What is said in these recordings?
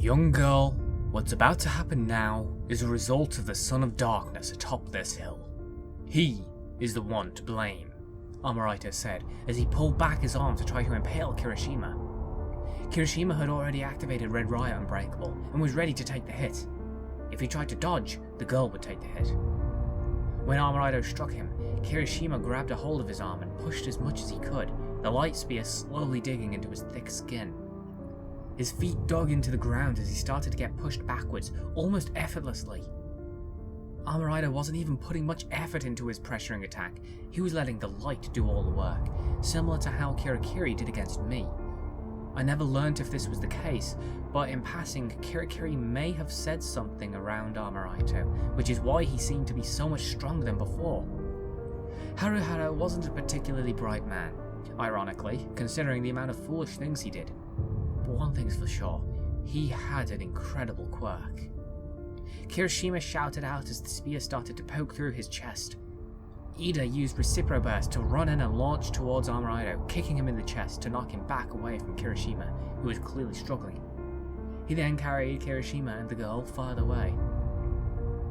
Young girl, what's about to happen now is a result of the Son of Darkness atop this hill. He is the one to blame, Amaraito said as he pulled back his arm to try to impale Kirishima. Kirishima had already activated Red Riot Unbreakable and was ready to take the hit. If he tried to dodge, the girl would take the hit. When Amaraito struck him, Kirishima grabbed a hold of his arm and pushed as much as he could, the light spear slowly digging into his thick skin. His feet dug into the ground as he started to get pushed backwards, almost effortlessly. Amaraito wasn't even putting much effort into his pressuring attack, he was letting the light do all the work, similar to how Kirakiri did against me. I never learnt if this was the case, but in passing, Kirakiri may have said something around Amaraito, which is why he seemed to be so much stronger than before. Haruhara wasn't a particularly bright man, ironically, considering the amount of foolish things he did. But one thing's for sure, he had an incredible quirk. Kirishima shouted out as the spear started to poke through his chest. Ida used Reciproburst to run in and launch towards Amaraito, kicking him in the chest to knock him back away from Kirishima, who was clearly struggling. He then carried Kirishima and the girl farther away.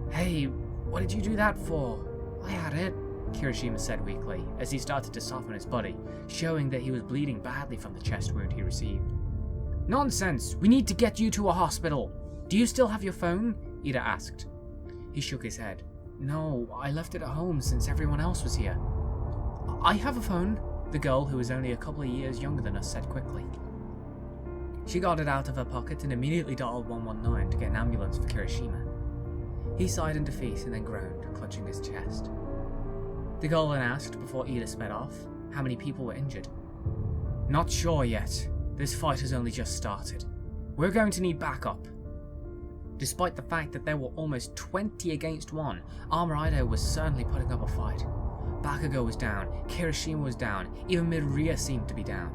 "Hey, what did you do that for? I had it," Kirishima said weakly, as he started to soften his body, showing that he was bleeding badly from the chest wound he received. "Nonsense! We need to get you to a hospital! Do you still have your phone?" Ida asked. He shook his head. "No, I left it at home since everyone else was here." "I have a phone," the girl, who was only a couple of years younger than us, said quickly. She got it out of her pocket and immediately dialed 119 to get an ambulance for Kirishima. He sighed in defeat and then groaned, clutching his chest. The girl then asked, before Ida sped off, how many people were injured. "Not sure yet. This fight has only just started. We're going to need backup." Despite the fact that there were almost 20 against 1, Amaraito was certainly putting up a fight. Bakugo was down, Kirishima was down, even Midoriya seemed to be down.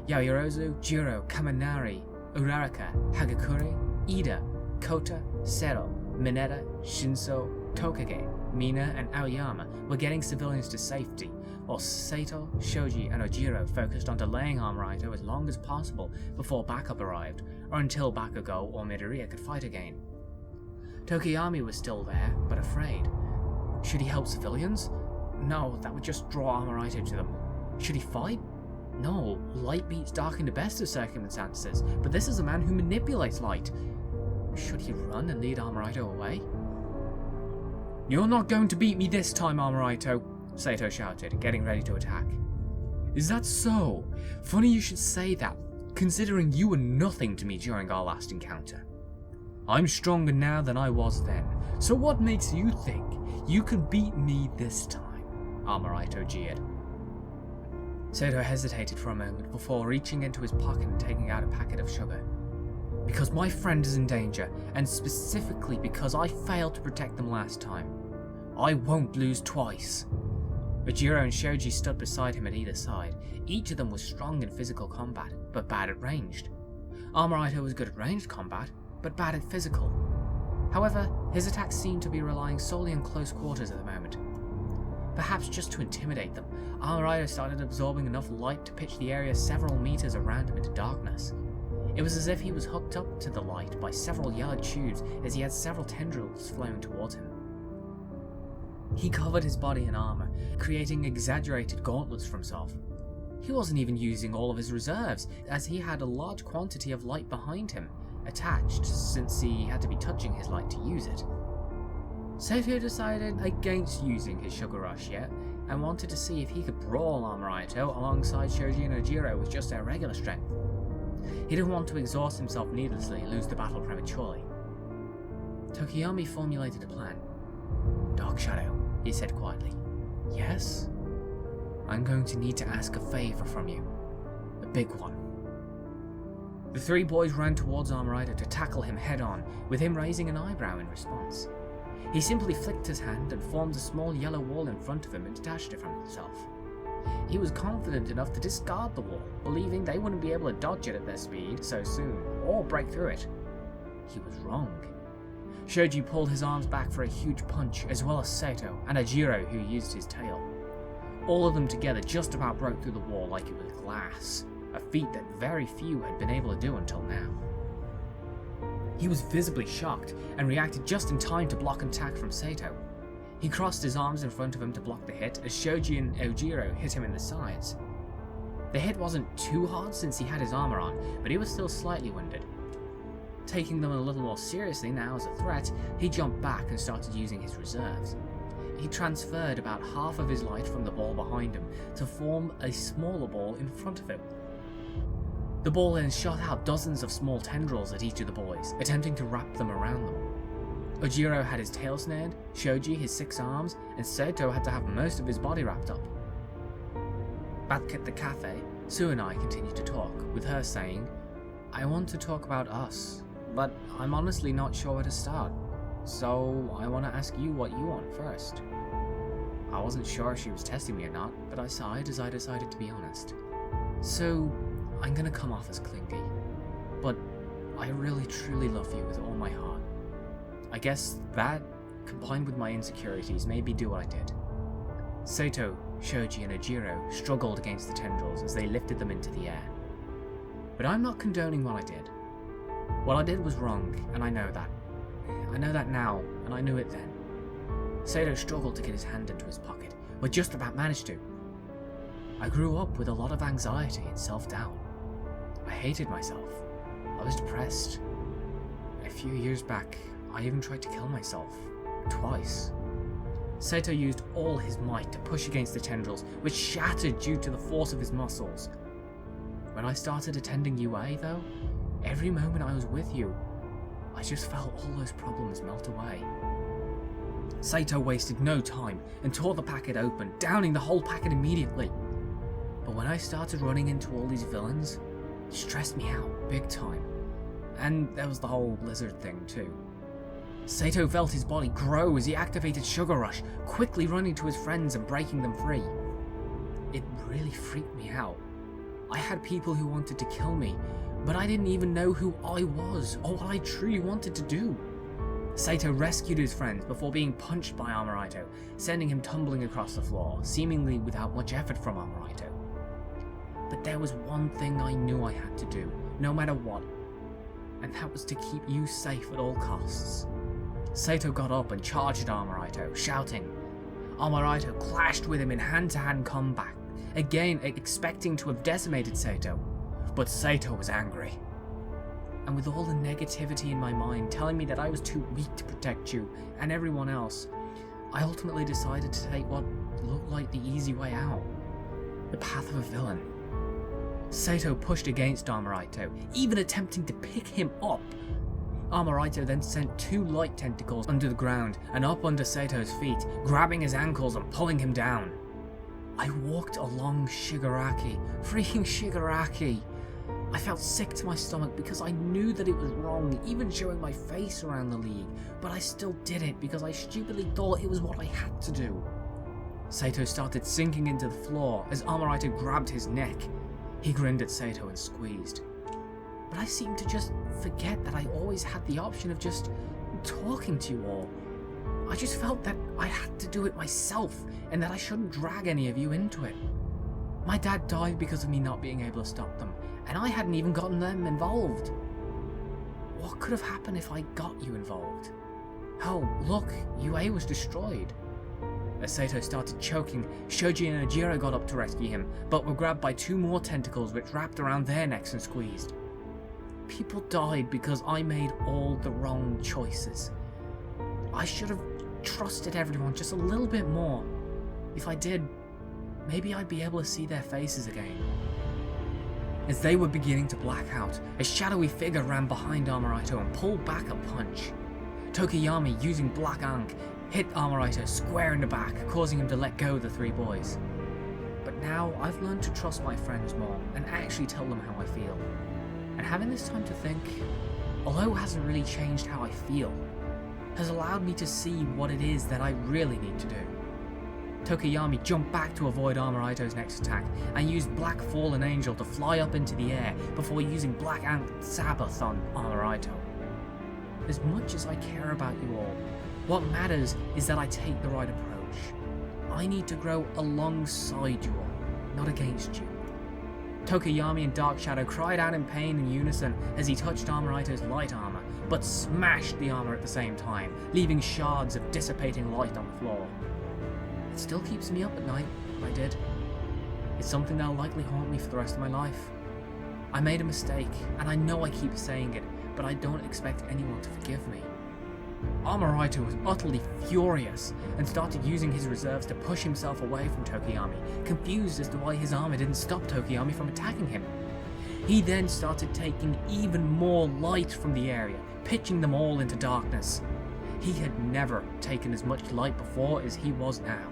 Yaoyorozu, Jiro, Kaminari, Uraraka, Hagakure, Ida, Kota, Sero, Mineta, Shinso, Tokage, Mina, and Aoyama were getting civilians to safety, while Sato, Shoji, and Ojiro focused on delaying Amaraito as long as possible before backup arrived, or until Bakugo or Midoriya could fight again. Tokoyami was still there, but afraid. Should he help civilians? No, that would just draw Amaraito to them. Should he fight? No, light beats dark in the best of circumstances, but this is a man who manipulates light. Should he run and lead Amaraito away? "You're not going to beat me this time, Amaraito," Sato shouted, getting ready to attack. "Is that so? Funny you should say that, considering you were nothing to me during our last encounter. I'm stronger now than I was then, so what makes you think you can beat me this time?" Amaraito jeered. Sato hesitated for a moment before reaching into his pocket and taking out a packet of sugar. "Because my friend is in danger, and specifically because I failed to protect them last time. I won't lose twice." Ojiro and Shoji stood beside him at either side. Each of them was strong in physical combat, but bad at ranged. Amaraito was good at ranged combat, but bad at physical. However, his attacks seemed to be relying solely on close quarters at the moment. Perhaps just to intimidate them, Amaraito started absorbing enough light to pitch the area several meters around him into darkness. It was as if he was hooked up to the light by several yellow tubes as he had several tendrils flowing towards him. He covered his body in armor, creating exaggerated gauntlets for himself. He wasn't even using all of his reserves, as he had a large quantity of light behind him, attached since he had to be touching his light to use it. Sato decided against using his sugar rush yet, and wanted to see if he could brawl Amaraito alongside Shoji and Ojiro with just their regular strength. He didn't want to exhaust himself needlessly and lose the battle prematurely. Tokoyami formulated a plan. "Dark Shadow," he said quietly. "Yes? I'm going to need to ask a favor from you. A big one." The three boys ran towards Amaraito to tackle him head-on, with him raising an eyebrow in response. He simply flicked his hand and formed a small yellow wall in front of him and detached it from himself. He was confident enough to discard the wall, believing they wouldn't be able to dodge it at their speed so soon, or break through it. He was wrong. Shoji pulled his arms back for a huge punch, as well as Sato and Ojiro, who used his tail. All of them together just about broke through the wall like it was glass, a feat that very few had been able to do until now. He was visibly shocked and reacted just in time to block an attack from Sato. He crossed his arms in front of him to block the hit as Shoji and Ojiro hit him in the sides. The hit wasn't too hard since he had his armor on, but he was still slightly wounded. Taking them a little more seriously now as a threat, he jumped back and started using his reserves. He transferred about half of his light from the ball behind him to form a smaller ball in front of him. The ball then shot out dozens of small tendrils at each of the boys, attempting to wrap them around them. Ojiro had his tail snared, Shoji his 6 arms, and Sato had to have most of his body wrapped up. Back at the cafe, Sue and I continued to talk, with her saying, "I want to talk about us, but I'm honestly not sure where to start, so I want to ask you what you want first." I wasn't sure if she was testing me or not, but I sighed as I decided to be honest. "So, I'm gonna come off as clingy, but I really truly love you with all my heart. I guess that, combined with my insecurities, made me do what I did." Sato, Shoji and Ojiro struggled against the tendrils as they lifted them into the air. But I'm not condoning what I did. What I did was wrong, and I know that. I know that now, and I knew it then. Sato struggled to get his hand into his pocket, but just about managed to. I grew up with a lot of anxiety and self-doubt. I hated myself. I was depressed. A few years back, I even tried to kill myself. Twice. Sato used all his might to push against the tendrils, which shattered due to the force of his muscles. When I started attending UA, though, every moment I was with you, I just felt all those problems melt away. Sato wasted no time and tore the packet open, downing the whole packet immediately. But when I started running into all these villains, it stressed me out big time. And there was the whole lizard thing too. Sato felt his body grow as he activated Sugar Rush, quickly running to his friends and breaking them free. It really freaked me out. I had people who wanted to kill me, but I didn't even know who I was or what I truly wanted to do. Sato rescued his friends before being punched by Amaraito, sending him tumbling across the floor, seemingly without much effort from Amaraito. But there was one thing I knew I had to do, no matter what, and that was to keep you safe at all costs. Sato got up and charged at Amaraito, shouting. Amaraito clashed with him in hand-to-hand combat, again expecting to have decimated Sato, but Sato was angry. And with all the negativity in my mind telling me that I was too weak to protect you and everyone else, I ultimately decided to take what looked like the easy way out, the path of a villain. Sato pushed against Amaraito, even attempting to pick him up. Amaraito then sent 2 light tentacles under the ground and up under Sato's feet, grabbing his ankles and pulling him down. I walked along Shigaraki, freaking Shigaraki. I felt sick to my stomach because I knew that it was wrong, even showing my face around the league, but I still did it because I stupidly thought it was what I had to do. Sato started sinking into the floor as Amaraito grabbed his neck. He grinned at Sato and squeezed. But I seemed to just forget that I always had the option of just talking to you all. I just felt that I had to do it myself and that I shouldn't drag any of you into it. My dad died because of me not being able to stop them, and I hadn't even gotten them involved. What could have happened if I got you involved? Hell, look, UA was destroyed. As Sato started choking, Shoji and Ojiro got up to rescue him, but were grabbed by 2 more tentacles which wrapped around their necks and squeezed. People died because I made all the wrong choices. I should have trusted everyone just a little bit more. If I did, maybe I'd be able to see their faces again. As they were beginning to black out, a shadowy figure ran behind Amaraito and pulled back a punch. Tokoyami, using Black Ankh, hit Amaraito square in the back, causing him to let go of the 3 boys. But now I've learned to trust my friends more and actually tell them how I feel. And having this time to think, although it hasn't really changed how I feel, has allowed me to see what it is that I really need to do. Tokoyami jumped back to avoid Amaraito's next attack and used Black Fallen Angel to fly up into the air before using Black Ant Sabbath on Amaraito. As much as I care about you all, what matters is that I take the right approach. I need to grow alongside you all, not against you. Tokoyami and Dark Shadow cried out in pain in unison as he touched Amaraito's light armor, but smashed the armor at the same time, leaving shards of dissipating light on the floor. It still keeps me up at night, I did. It's something that'll likely haunt me for the rest of my life. I made a mistake, and I know I keep saying it, but I don't expect anyone to forgive me. Amaraito was utterly furious and started using his reserves to push himself away from Tokoyami, confused as to why his armor didn't stop Tokoyami from attacking him. He then started taking even more light from the area, pitching them all into darkness. He had never taken as much light before as he was now.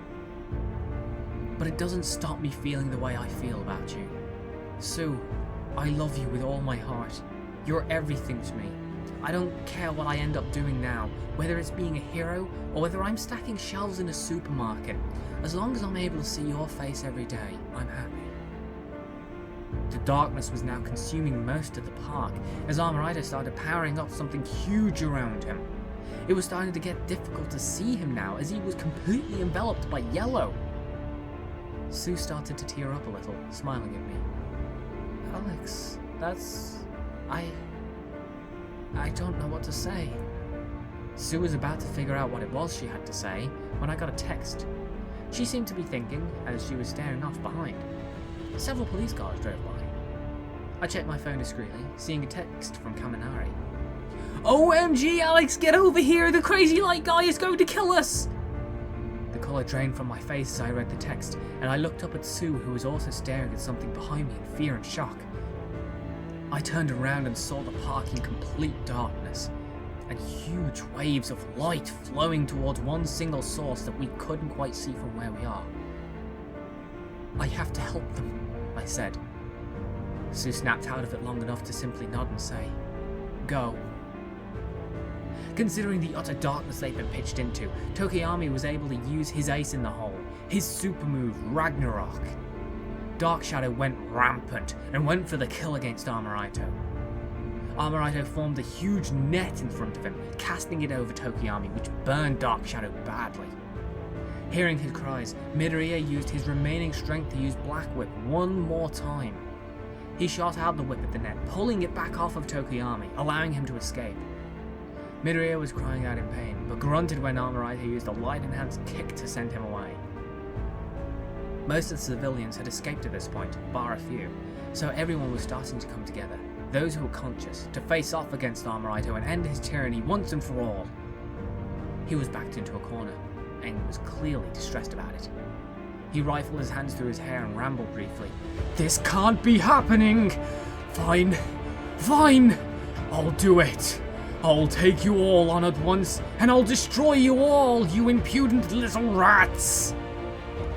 But it doesn't stop me feeling the way I feel about you. Sue, I love you with all my heart. You're everything to me. I don't care what I end up doing now, whether it's being a hero or whether I'm stacking shelves in a supermarket. As long as I'm able to see your face every day, I'm happy. The darkness was now consuming most of the park as Amaraito started powering up something huge around him. It was starting to get difficult to see him now as he was completely enveloped by yellow. Sue started to tear up a little, smiling at me. Alex, I don't know what to say. Sue was about to figure out what it was she had to say when I got a text. She seemed to be thinking as she was staring off behind. Several police cars drove by. I checked my phone discreetly, seeing a text from Kaminari. OMG, Alex, get over here! The crazy light guy is going to kill us! The colour drained from my face as I read the text, and I looked up at Sue, who was also staring at something behind me in fear and shock. I turned around and saw the park in complete darkness, and huge waves of light flowing towards one single source that we couldn't quite see from where we are. I have to help them, I said. Sue snapped out of it long enough to simply nod and say, Go. Considering the utter darkness they'd been pitched into, Tokoyami was able to use his ace in the hole, his super move, Ragnarok. Dark Shadow went rampant and went for the kill against Amaraito. Amaraito formed a huge net in front of him, casting it over Tokoyami, which burned Dark Shadow badly. Hearing his cries, Midoriya used his remaining strength to use Black Whip one more time. He shot out the whip at the net, pulling it back off of Tokoyami, allowing him to escape. Midoriya was crying out in pain, but grunted when Amaraito used a light-enhanced kick to send him away. Most of the civilians had escaped at this point, bar a few, so everyone was starting to come together, those who were conscious, to face off against Amaraito and end his tyranny once and for all. He was backed into a corner, and was clearly distressed about it. He rifled his hands through his hair and rambled briefly. This can't be happening! Fine, I'll do it! I'll take you all on at once, and I'll destroy you all, you impudent little rats!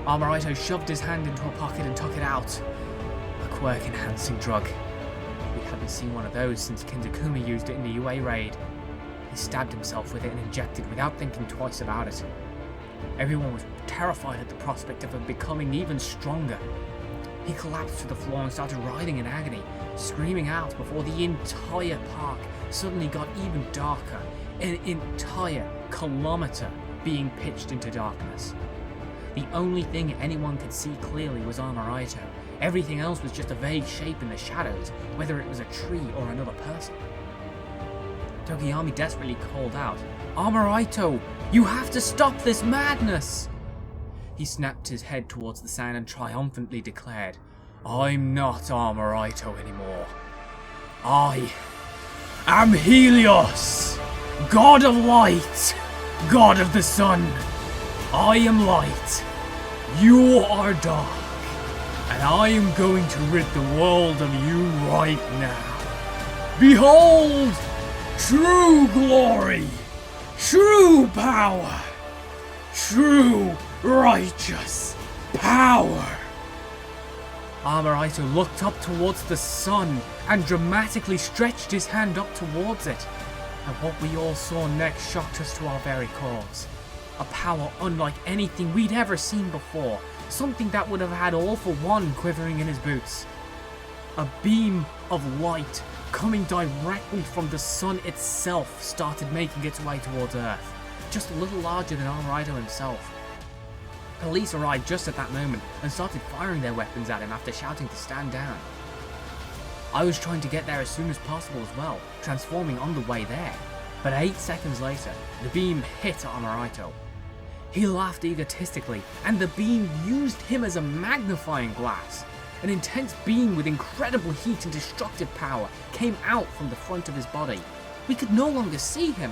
Amaraito shoved his hand into a pocket and took it out. A quirk-enhancing drug. We hadn't seen one of those since Kinzakuma used it in the UA raid. He stabbed himself with it and injected without thinking twice about it. Everyone was terrified at the prospect of him becoming even stronger. He collapsed to the floor and started writhing in agony, screaming out before the entire park suddenly got even darker, an entire kilometer being pitched into darkness. The only thing anyone could see clearly was Amaraito. Everything else was just a vague shape in the shadows, whether it was a tree or another person. Tokoyami desperately called out, Amaraito, you have to stop this madness! He snapped his head towards the sand and triumphantly declared, I'm not Amaraito anymore. I am Helios, God of Light, God of the Sun. I am light, you are dark, and I am going to rid the world of you right now. Behold, true glory, true power, true righteous power. Amaraito looked up towards the sun and dramatically stretched his hand up towards it, and what we all saw next shocked us to our very cores. A power unlike anything we'd ever seen before, something that would have had All For One quivering in his boots. A beam of light coming directly from the sun itself started making its way towards Earth, just a little larger than Amaraito himself. Police arrived just at that moment and started firing their weapons at him after shouting to stand down. I was trying to get there as soon as possible as well, transforming on the way there. But 8 seconds later, the beam hit Amaraito. He laughed egotistically, and the beam used him as a magnifying glass. An intense beam with incredible heat and destructive power came out from the front of his body. We could no longer see him.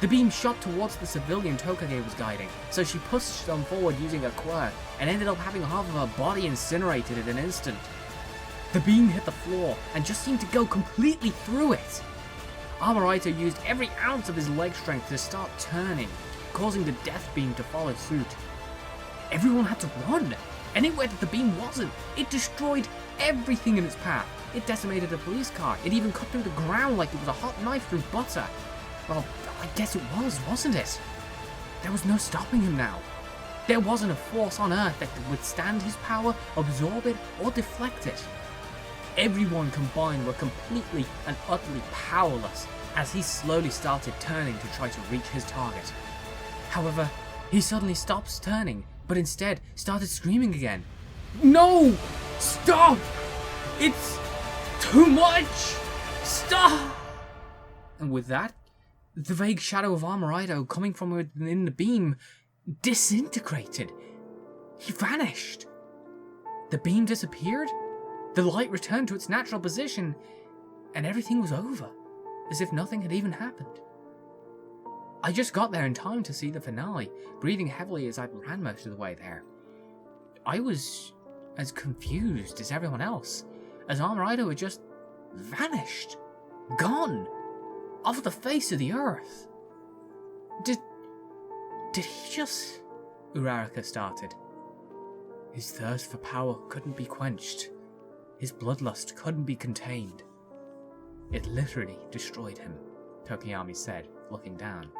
The beam shot towards the civilian Tokoyami was guiding, so she pushed on forward using her quirk, and ended up having half of her body incinerated in an instant. The beam hit the floor, and just seemed to go completely through it. Amaraito used every ounce of his leg strength to start turning, causing the death beam to follow suit. Everyone had to run. Anywhere that the beam wasn't, it destroyed everything in its path. It decimated a police car. It even cut through the ground like it was a hot knife through butter. Well, I guess it was, wasn't it? There was no stopping him now. There wasn't a force on Earth that could withstand his power, absorb it, or deflect it. Everyone combined were completely and utterly powerless as he slowly started turning to try to reach his target. However, he suddenly stopped turning, but instead started screaming again. No! Stop! It's too much! Stop! And with that, the vague shadow of Amaraito coming from within the beam disintegrated. He vanished. The beam disappeared, the light returned to its natural position, and everything was over, as if nothing had even happened. I just got there in time to see the finale, breathing heavily as I ran most of the way there. I was as confused as everyone else, as Amaraito had just vanished, gone, off the face of the earth. Did he just... Uraraka started. His thirst for power couldn't be quenched. His bloodlust couldn't be contained. It literally destroyed him, Tokoyami said, looking down.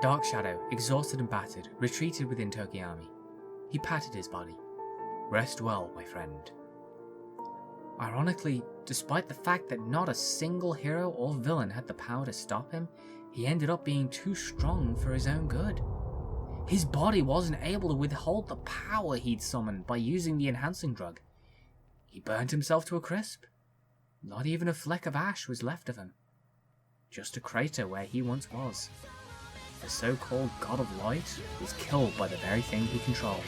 Dark Shadow, exhausted and battered, retreated within Tokoyami. He patted his body. Rest well, my friend. Ironically, despite the fact that not a single hero or villain had the power to stop him, he ended up being too strong for his own good. His body wasn't able to withhold the power he'd summoned by using the enhancing drug. He burned himself to a crisp. Not even a fleck of ash was left of him. Just a crater where he once was. The so-called God of Light was killed by the very thing he controlled.